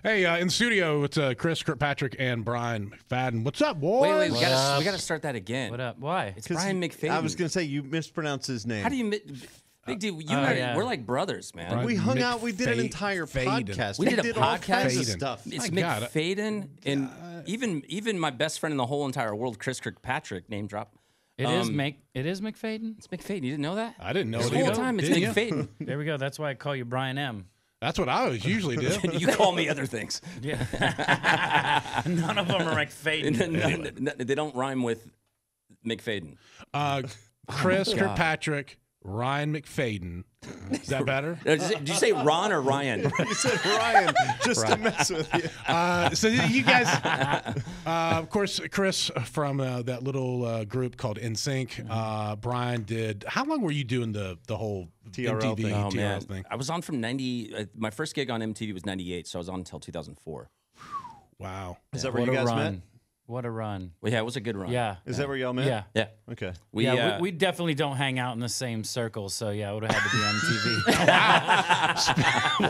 Hey, in the studio, it's Chris, Kirkpatrick, and Brian McFayden. What's up, boys? Wait, we gotta start that again. What up? Why? It's Brian McFayden. I was gonna say you mispronounced his name. How do you? Big D, you and I, we're like brothers, man. Brian we hung out. We did an entire McFayden. podcast. We did a all podcast. kinds of stuff. It's My God. McFayden, and even my best friend in the whole entire world, Chris Kirkpatrick, name drop. It is McFayden? It's McFayden. You didn't know that? I didn't know This it whole either. time it's Did you? McFayden. There we go. That's why I call you Brian M. That's what I always usually do. You call me other things. Yeah. None of them are McFayden. They don't rhyme with McFayden. Chris God. Kirkpatrick, Ryan McFayden. Is that better? Did you say Ron or Ryan? You said Ryan just to mess with you. So you guys, of course, Chris from that little group called NSYNC. Brian did. How long were you doing the whole TRL MTV thing. Oh TRL man, thing? I was on from 90. My first gig on MTV was 98, so I was on until 2004. Wow. Is that where What you a guys run. met? What a run. Well, yeah, it was a good run. Yeah. Is that where y'all met? Yeah. Yeah. Okay. We definitely don't hang out in the same circle, so yeah, it would have had to be MTV.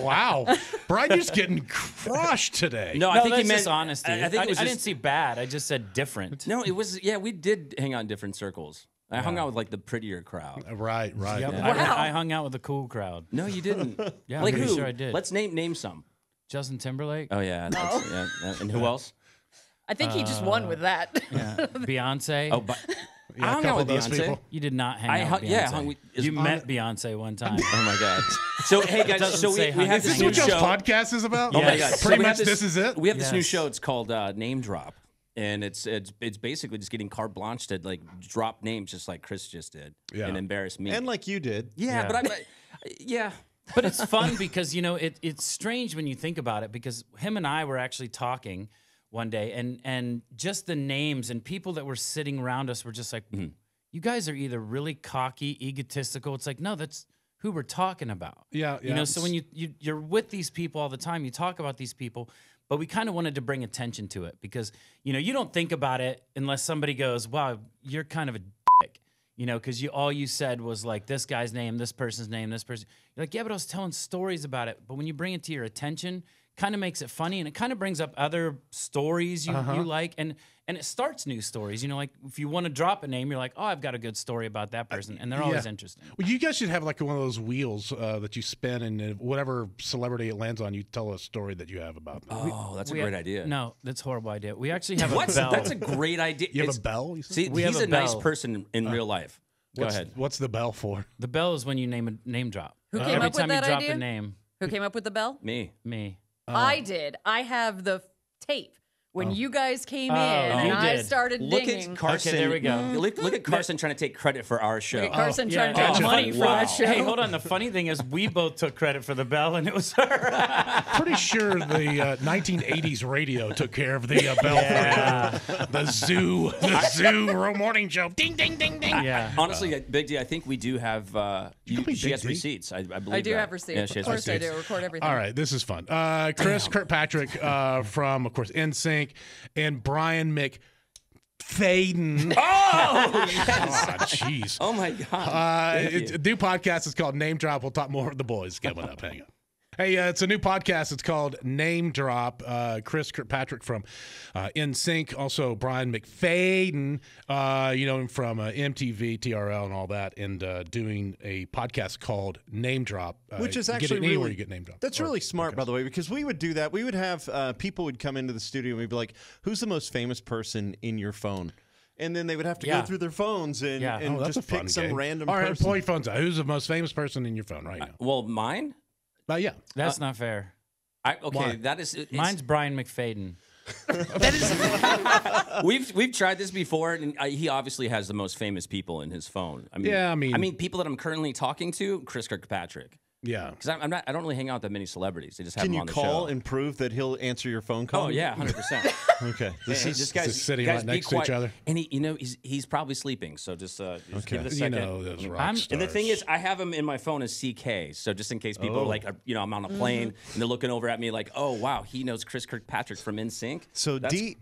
Wow. Brian, you're just getting crushed today. No, I No, think that's he meant just honesty. I think it was I just, didn't see bad. I just said different. No, it was. Yeah, we did hang out in different circles. I hung out with like the prettier crowd. Right. Yep. Yeah. I hung out with a cool crowd. No, you didn't. Yeah, like I'm pretty who? sure I did. Let's name some. Justin Timberlake. Oh yeah. Yeah. And who else? I think he just won with that. Yeah. Beyonce. Oh, but Yeah, I a hung couple out of with those Beyonce. people. You did not hang I out hung- with Beyonce. yeah, hung with- you met Beyonce one time. Oh my god. So hey guys, Doesn't so say we hung. have Is this this new what y'all's show. podcast is about? Oh my Yes. god. Pretty we have much this is it? We have this new Yes. show. It's called Name Drop, and it's basically just getting carte blanche to like drop names just like Chris just did Yeah. and embarrass me. And like you did. yeah, Yeah. but yeah. But it's fun because, you know, it's strange when you think about it because him and I were actually talking one day and just the names and people that were sitting around us were just like, you guys are either really cocky, egotistical. It's like, no, that's who we're talking about. Yeah. You know, so when you're with these people all the time, you talk about these people, but we kind of wanted to bring attention to it because, you know, you don't think about it unless somebody goes, wow, you're kind of a dick, you know, because all you said was like this guy's name, this person's name, this person. You're like, yeah, but I was telling stories about it. But when you bring it to your attention, kind of makes it funny and it kind of brings up other stories you like and it starts new stories. You know, like if you want to drop a name, you're like, oh, I've got a good story about that person. And they're always interesting. Well, you guys should have like one of those wheels that you spin, and whatever celebrity it lands on, you tell a story that you have about them. Oh, that's a great idea. No, that's a horrible idea. We actually have What? a bell. That's a great idea. You have It's- a bell? You said? See, We have he's a a nice bell. person in real life. Go ahead. What's the bell for? The bell is when you name a name drop. Who came Every up with time that you drop idea? a name, Who came up with the bell? Me. me. I did. I have the tape when you guys came in you and I did. started Look dinging. at Carson. Okay, there we go. Look at Carson trying to take credit for our show. Look at Carson trying to yeah. get Gotcha. money for Wow. that show. Hey, hold on. The funny thing is, we both took credit for the bell, and it was her. Pretty sure the 1980s radio took care of the bell for the zoo morning show. Ding, ding, ding, ding. Yeah. Honestly, Big D, I think we do have. me She Big has D? receipts. I believe. I do that. have receipts. Yeah, she Of has course I receipts. do. Record everything. All right, this is fun. Chris Kirkpatrick from, of course, NSYNC, and Brian McFayden. Oh, yes. God, jeez. Oh my God. It's a new podcast. It's called Name Drop. We'll talk more with the boys coming up. Hang on. Hey, it's a new podcast. It's called Name Drop. Chris Kirkpatrick from NSYNC, also Brian McFayden, you know him from MTV, TRL, and all that, and doing a podcast called Name Drop, Which is get it actually anywhere really, you get Name Drop. That's really smart, by the way, because we would do that. We would have people would come into the studio and we'd be like, "Who's the most famous person in your phone?" And then they would have to go through their phones and, Yeah. and That's just a fun pick some game. random All right, person. pull your phones out. Who's the most famous person in your phone right now? Well, mine. Yeah. That's not fair. Okay, Why? that is. It's, Mine's Brian McFayden. we've tried this before, and he obviously has the most famous people in his phone. I mean, Yeah, I mean- people that I'm currently talking to, Chris Kirkpatrick. Yeah. Because I don't really hang out with that many celebrities. They just have Can him you on the call show. and prove that he'll answer your phone call? Oh yeah, 100%. Okay. This guy's just sitting guys, right be next to each quiet. other. And he's probably sleeping. So just give it a You second. know those rock I'm- stars. And the thing is, I have him in my phone as CK. So just in case people are like, I'm on a plane and they're looking over at me like, oh wow, he knows Chris Kirkpatrick from NSYNC. So D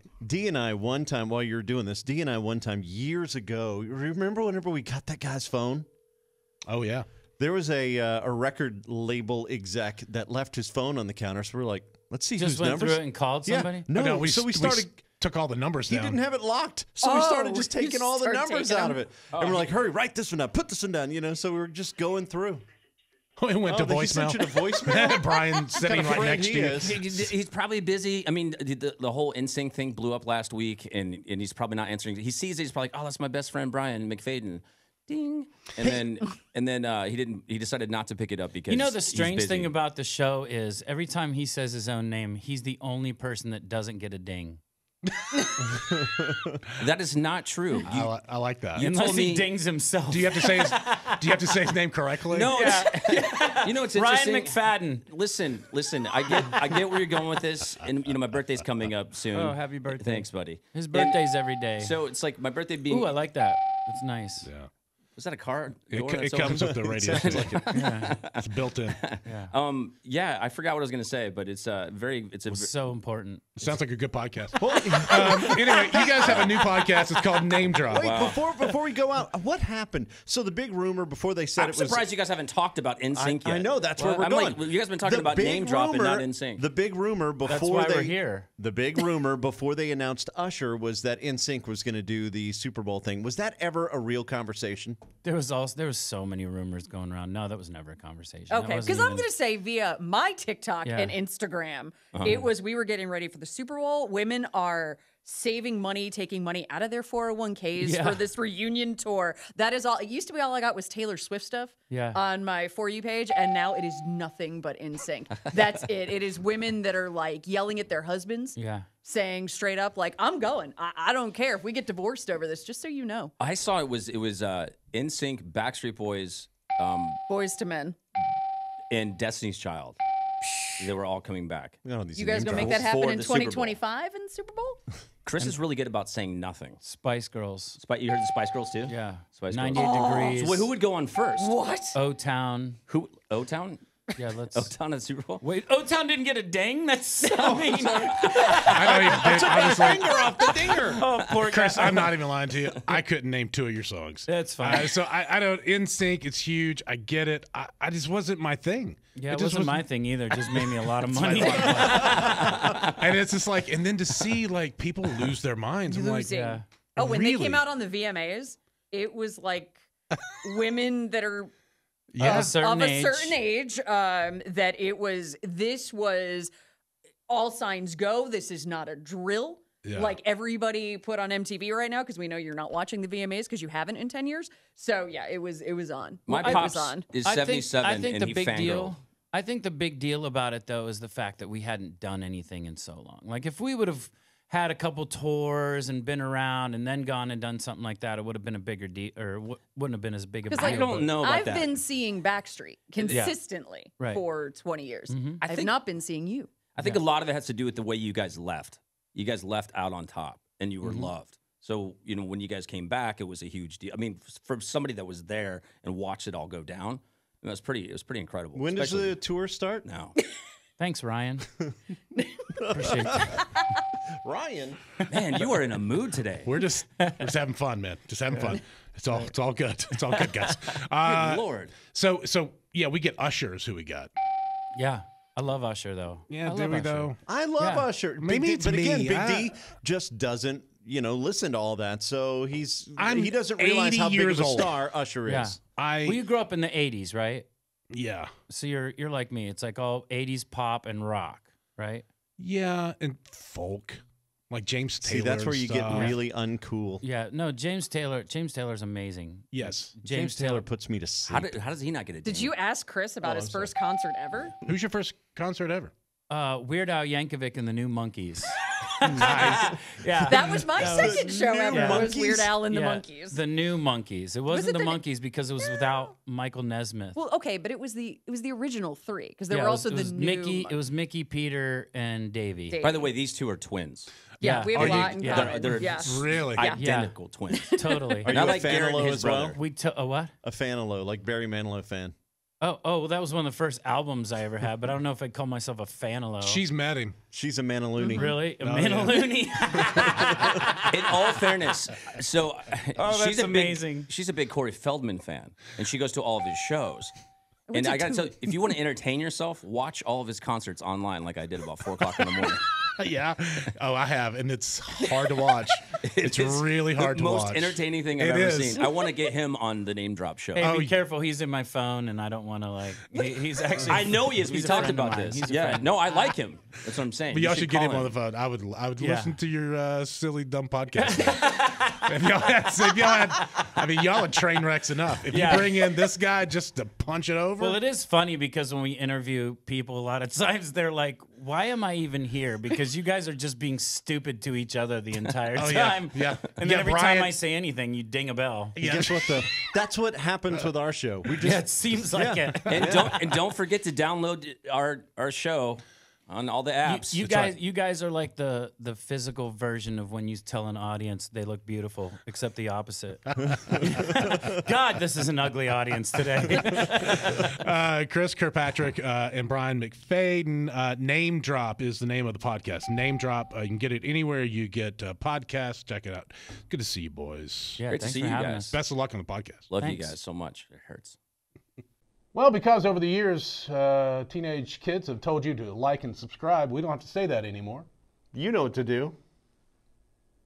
and I one time while you were doing this, D and I one time years ago, remember whenever we got that guy's phone? Oh, yeah. There was a record label exec that left his phone on the counter. So we're like, Let's see Just whose went numbers. through it and called somebody? Yeah. No, we so we started. took all the numbers He down. didn't have it locked, so we started just you taking all the start numbers taking out them. of it, and we're like, "Hurry, write this one down, put this one down." You know, so we were just going through. It went to He voicemail. sent you to voicemail. Brian sitting What kind right of friend next to he you. is. He's probably busy. I mean, the whole NSYNC thing blew up last week, and he's probably not answering. He sees it, he's probably like, "Oh, that's my best friend Brian McFayden." Ding. And then he didn't. He decided not to pick it up because You know, the he's strange busy. thing about the show is every time he says his own name, he's the only person that doesn't get a ding. That is not true. I like that. Unless told he me- dings himself. Do you have to say his name correctly? No, you know it's Ryan interesting. McFadden. Listen. I get where you're going with this, and my birthday's coming up soon. Oh, happy birthday. Thanks, buddy. His birthday's every day. So it's like my birthday being. Ooh, I like that. It's nice. Yeah. Was that a car? door It that's comes open? with the radio. It's built in. Yeah, I forgot what I was gonna say, but it's very. It's a. So important. Sounds like a good podcast. Anyway, you guys have a new podcast. It's called Name Drop. Wait, before we go out, what happened? So the big rumor before they said I'm it was. surprised you guys haven't talked about NSYNC yet. I know that's where we're I'm going. like, you guys been talking about Name Drop and not NSYNC. The big rumor before That's why we're here. The big rumor before they announced Usher was that NSYNC was going to do the Super Bowl thing. Was that ever a real conversation? There was so many rumors going around. No, that was never a conversation. That Okay, wasn't because I'm even- going to say via my TikTok Yeah. and Instagram, we were getting ready for the Super Bowl. Women are saving money, taking money out of their 401ks Yeah. for this reunion tour. That is all. It used to be all I got was Taylor Swift stuff on my For You page, and now it is nothing but NSYNC. That's it. It is women that are like yelling at their husbands. Yeah. Saying straight up, like, I'm going. I don't care if we get divorced over this, just so you know. I saw it was NSYNC, Backstreet Boys, Boys to Men. and Destiny's Child. They were all coming back. No, these You are guys name gonna make drops. that happen For in the Super Bowl. 2025 in the Super Bowl? Chris is really good about saying nothing. Spice Girls. You heard the Spice Girls too? Yeah. Spice 98 Girls. Degrees. So wait, who would go on first? What? O-Town. Who? O-Town? Yeah, let's. O-Town at the Super Bowl? Wait, O-Town didn't get a ding? That's so mean. I don't even think, honestly, Finger off the dinger. Oh, poor Chris, guy. I'm not even lying to you. I couldn't name two of your songs. That's fine. So I don't. NSYNC, it's huge. I get it. I just wasn't my thing. Yeah, it just wasn't my thing either. It just made me a lot of money. And it's just like, and then to see like people lose their minds. I'm like, Losing. yeah. Oh, when they Really? came out on the VMAs, it was like women that are Yeah, a of certain a age. certain age. That this was all signs go. This is not a drill. Yeah. Like everybody put on MTV right now because we know you're not watching the VMAs because you haven't in 10 years. So yeah, it was on. My it pops was on. is I 77 think and the he big fangirled. deal. I think the big deal about it though is the fact that we hadn't done anything in so long. Like if we would have had a couple tours and been around and then gone and done something like that, it would have been a bigger deal, or wouldn't have been as big of a Because deal. I don't know about I've that. been seeing Backstreet consistently Right. for 20 years. I I've think- not been seeing you. I think a lot of it has to do with the way you guys left. You guys left out on top, and you were loved. So when you guys came back, it was a huge deal. I mean, for somebody that was there and watched it all go down, it was pretty incredible. When does especially the tour start? now? Thanks, Ryan. Appreciate that. Ryan. Man, you are in a mood today. we're just having fun, man. Just having fun. It's all good. It's all good, guys. Good Lord. So yeah, we get Usher is who we got. Yeah, I love Usher though. Yeah, I do love we Usher. though? I love Yeah. Usher. Maybe Big D, it's but me. again, Big D just doesn't, listen to all that. So he doesn't realize 80 how big years of a old. star Usher Yeah. is. Well, you grew up in the '80s, right? Yeah. So you're like me. It's like all '80s pop and rock, right? Yeah, and folk. Like James Taylor. See, that's where and you get stuff. really uncool. Yeah. No, James Taylor's amazing. Yes. James Taylor puts me to sleep. How does he not get a Did ding? you ask Chris about his first concert ever? Who's your first concert ever? Weird Al Yankovic and the New Monkeys. Nice. Yeah. That was my second show New ever. Was Monkeys? Weird Al and the Yeah, Monkeys. The New Monkeys. It wasn't it the the- Monkeys because it was without Michael Nesmith. Well, okay, but it was the original three because there Yeah, were it was- also it was the new. Mickey. It was Mickey, Peter, and Davey. Dave. By the way, these two are twins. Yeah, Yeah. we have Are a you- lot in yeah. common. They're yeah. Really? Identical twins. Totally. Are you Not a like fan Garrett of and Low his as well? brother. We a what? A fan of Low, like Barry Manilow fan. Oh, well, that was one of the first albums I ever had, but I don't know if I'd call myself a fan of Low. She's met him. She's a Manaloony. Really? A yeah. Manaloony? In all fairness, so Oh, she's that's a amazing. She's a big Corey Feldman fan, and she goes to all of his shows. And I got to tell you, if you want to entertain yourself, watch all of his concerts online like I did about 4 o'clock in the morning. Yeah. Oh, I have. And it's hard to watch. It's really hard to watch. The most entertaining thing I've ever seen. I want to get him on the Name Drop show. Hey, be careful. He's in my phone, and I don't want to, like, he's actually. I know he is. We talked about this. Yeah. No, I like him. That's what I'm saying. But y'all should get him on the phone. I would listen to your silly, dumb podcast. if y'all had, I mean, y'all are train wrecks enough. If you bring in this guy just to punch it over. Well, it is funny because when we interview people, a lot of times they're like, why am I even here? Because you guys are just being stupid to each other the entire time. Yeah. And then every time I say anything, you ding a bell. Yeah. Guess what? That's what happens with our show. We just, it seems like it. And don't forget to download our show on all the apps. You guys are like the physical version of when you tell an audience they look beautiful, except the opposite. God, this is an ugly audience today. Chris Kirkpatrick and Brian McFayden. Name Drop is the name of the podcast. Name Drop. You can get it anywhere you get podcasts. Check it out. Good to see you, boys. Yeah, great to see you guys. Best of luck on the podcast. Love you guys so much. It hurts. Well, because over the years, teenage kids have told you to like and subscribe, we don't have to say that anymore. you know what to do.